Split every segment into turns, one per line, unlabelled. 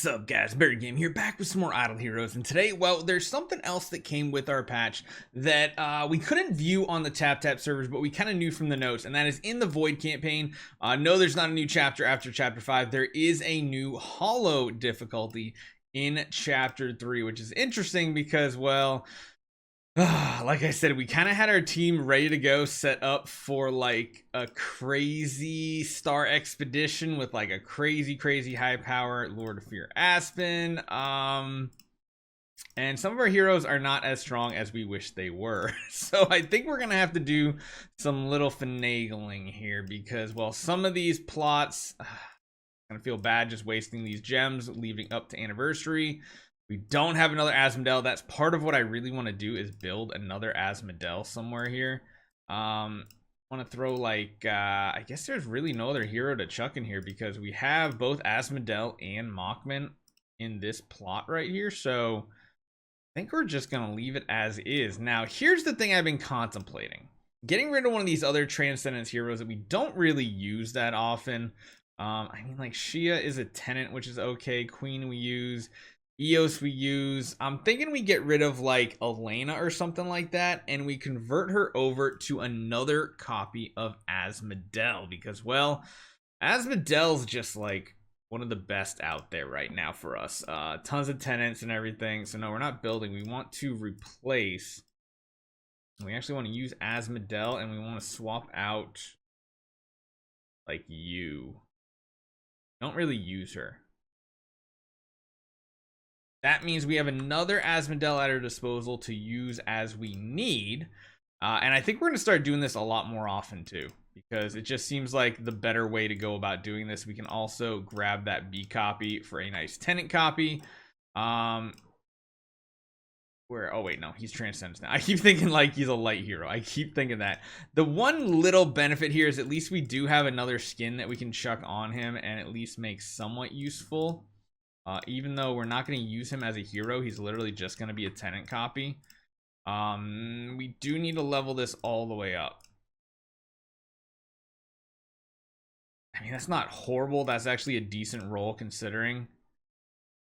What's up, guys? Barry Game here, back with some more Idle Heroes, and today, well, there's something else that came with our patch that we couldn't view on the TapTap servers, but we kind of knew from the notes, and that is in the Void campaign. No, there's not a new chapter after Chapter 5. There is a new Hollow difficulty in Chapter 3, which is interesting because, well, like I said, we kind of had our team ready to go, set up for like a crazy star expedition with like a crazy high power Lord of Fear Aspen. And some of our heroes are not as strong as we wish they were. So I think we're gonna have to do some little finagling here because, well, some of these plots, gonna feel bad just wasting these gems leaving up to anniversary. We don't have another Asmodel. That's part of what I really want to do, is build another Asmodel somewhere here. Want to throw like I guess there's really no other hero to chuck in here because we have both Asmodel and Mockman in this plot right here. So I think we're just gonna leave it as is. Now here's the thing I've been contemplating: getting rid of one of these other Transcendence heroes that we don't really use that often. I mean, like Shia is a tenant, which is okay. Queen we use. Eos we use. I'm thinking we get rid of like Elena or something like that, and we convert her over to another copy of Asmodel because, well, Asmodel's just like one of the best out there right now for us. Tons of tenants and everything. So no, we're not building. We want to replace. We actually want to use Asmodel, and we want to swap out like you. Don't really use her. That means we have another Asmodel at our disposal to use as we need. And I think we're going to start doing this a lot more often too, because it just seems like the better way to go about doing this. We can also grab that B copy for a nice tenant copy. Oh wait, no, he's Transcendence now. I keep thinking like he's a light hero. I keep thinking that. The one little benefit here is at least we do have another skin that we can chuck on him and at least make somewhat useful. Even though we're not going to use him as a hero, he's literally just going to be a tenant copy. We do need to level this all the way up. I mean, that's not horrible. That's actually a decent roll considering.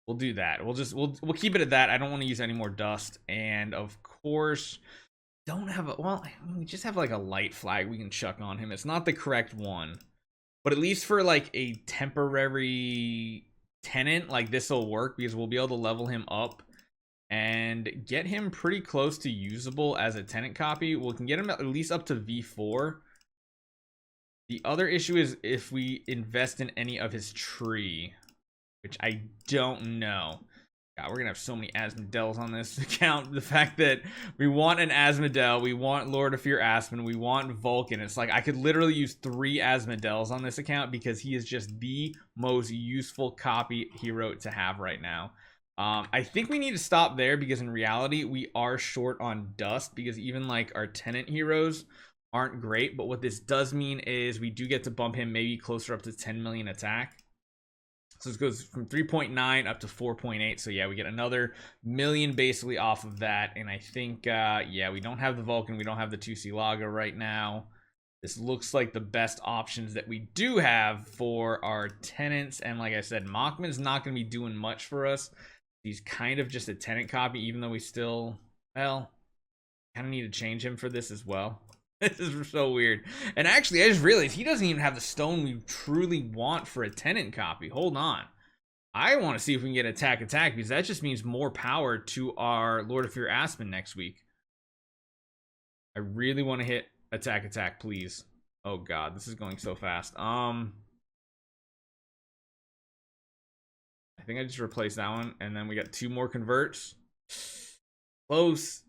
We'll do that. We'll keep it at that. I don't want to use any more dust. And of course, don't have a, well, I mean, we just have like a light flag we can chuck on him. It's not the correct one, but at least for like a temporary tenant, like this will work because we'll be able to level him up and get him pretty close to usable as a tenant copy. We can get him at least up to V4. The other issue is if we invest in any of his tree, which I don't know. God, we're gonna have so many Asmodels on this account. The fact that we want an Asmodel, we want Lord of Fear Aspen, we want Vulcan. It's like I could literally use 3 Asmodels on this account because he is just the most useful copy hero to have right now. I think we need to stop there because in reality we are short on dust because even like our tenant heroes aren't great. But what this does mean is we do get to bump him maybe closer up to 10 million attack. So this goes from 3.9 up to 4.8. So yeah, we get another million basically off of that. And I think, yeah, we don't have the Vulcan. We don't have the 2C Laga right now. This looks like the best options that we do have for our tenants. And like I said, Mockman's not going to be doing much for us. He's kind of just a tenant copy, even though we still, well, kind of need to change him for this as well. This is so weird. And actually, I just realized he doesn't even have the stone we truly want for a tenant copy. Hold on. I want to see if we can get attack because that just means more power to our Lord of Fear Aspen next week. I really want to hit attack, please. Oh god, this is going so fast. I think I just replaced that one, and then we got 2 more converts. Close.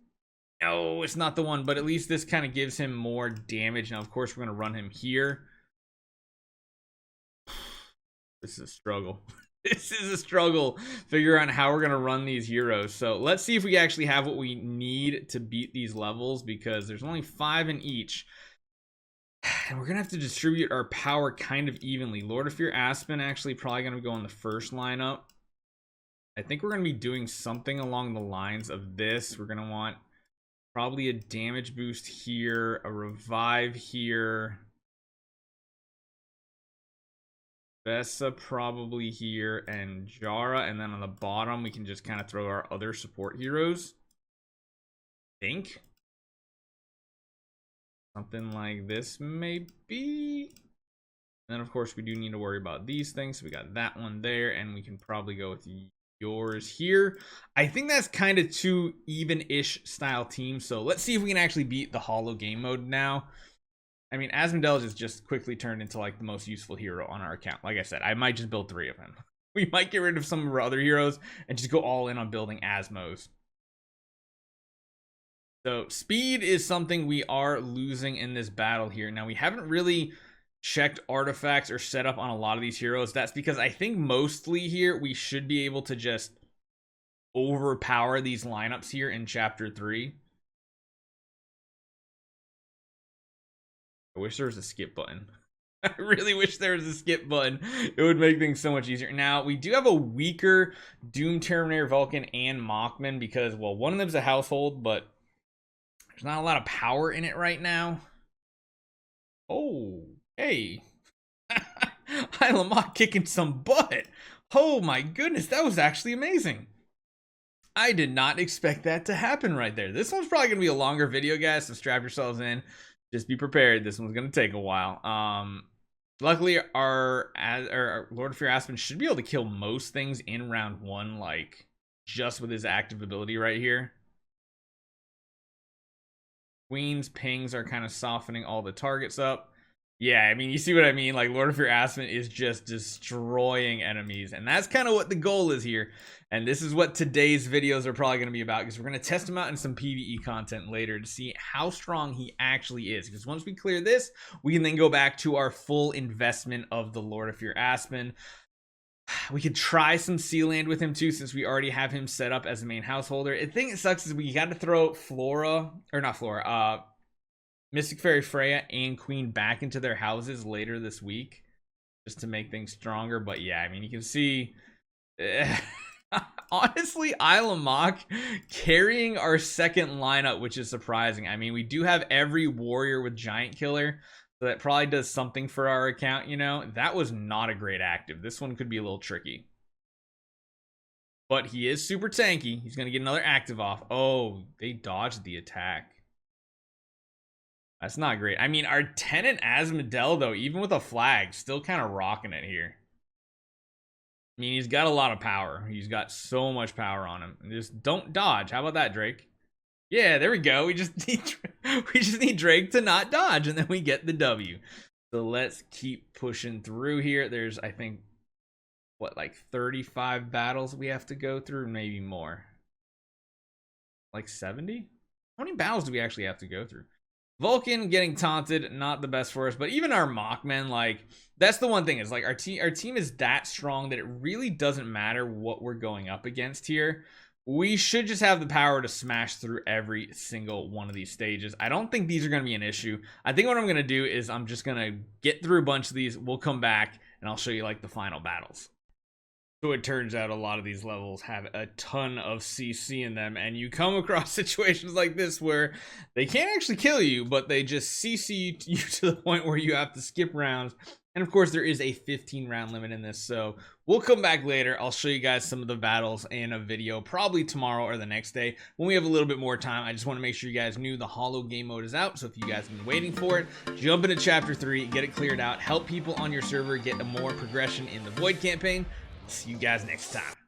No, it's not the one, but at least this kind of gives him more damage. Now, of course, we're going to run him here. This is a struggle. This is a struggle figuring out how we're going to run these heroes. So let's see if we actually have what we need to beat these levels because there's only 5 in each. And we're going to have to distribute our power kind of evenly. Lord of Fear Aspen actually probably going to go in the first lineup. I think we're going to be doing something along the lines of this. We're going to want probably a damage boost here, a revive here. Bessa probably here, and Jara, and then on the bottom we can just kind of throw our other support heroes. Think something like this maybe. And then of course we do need to worry about these things. So we got that one there, and we can probably go with yours here. I think that's kind of two even-ish style teams. So let's see if we can actually beat the holo game mode now. I mean, Asmodee has just quickly turned into like the most useful hero on our account. Like I said, I might just build 3 of him. We might get rid of some of our other heroes and just go all in on building Asmos. So speed is something we are losing in this battle here. Now, we haven't really checked artifacts or set up on a lot of these heroes. That's because I think mostly here we should be able to just overpower these lineups here in chapter 3. I wish there was a skip button. I really wish there was a skip button. It would make things so much easier. Now, we do have a weaker Doom Terminator Vulcan and Mockman because, well, one of them's a household, but there's not a lot of power in it right now. Oh, hey. Lamont kicking some butt. Oh my goodness, that was actually amazing. I did not expect that to happen right there. This one's probably going to be a longer video, guys, so strap yourselves in. Just be prepared. This one's going to take a while. Luckily, our Lord of Fear Aspen should be able to kill most things in round 1, like just with his active ability right here. Queen's pings are kind of softening all the targets up. Yeah, I mean, you see what I mean? Like, Lord of Fear Aspen is just destroying enemies, and that's kind of what the goal is here. And this is what today's videos are probably going to be about, because we're going to test him out in some PvE content later to see how strong he actually is. Because once we clear this, we can then go back to our full investment of the Lord of Fear Aspen. We could try some Sealand with him too, since we already have him set up as the main householder. The thing that sucks is we got to throw Mystic Fairy Freya and Queen back into their houses later this week, just to make things stronger. But yeah, I mean, you can see, honestly, Isla Mock carrying our second lineup, which is surprising. I mean, we do have every warrior with Giant Killer, so that probably does something for our account, you know. That was not a great active. This one could be a little tricky. But he is super tanky. He's going to get another active off. Oh, they dodged the attack. That's not great. I mean, our Tenant Asmodee, though, even with a flag, still kind of rocking it here. I mean, he's got a lot of power. He's got so much power on him. Just don't dodge. How about that, Drake? Yeah, there we go. We just need Drake to not dodge, and then we get the W. So let's keep pushing through here. There's, I think, what, like 35 battles we have to go through, maybe more. Like 70? How many battles do we actually have to go through? Vulcan getting taunted, not the best for us, but even our Mockmen, like, that's the one thing, is like our team is that strong that it really doesn't matter what we're going up against here. We should just have the power to smash through every single one of these stages. I don't think these are going to be an issue. I think what I'm going to do is I'm just going to get through a bunch of these. We'll come back and I'll show you like the final battles. So it turns out a lot of these levels have a ton of CC in them, and you come across situations like this where they can't actually kill you, but they just CC you to the point where you have to skip rounds. And of course, there is a 15 round limit in this, so we'll come back later. I'll show you guys some of the battles in a video, probably tomorrow or the next day when we have a little bit more time. I just want to make sure you guys knew the holo game mode is out, so if you guys have been waiting for it, jump into chapter 3, get it cleared out, help people on your server get a more progression in the Void campaign. See you guys next time.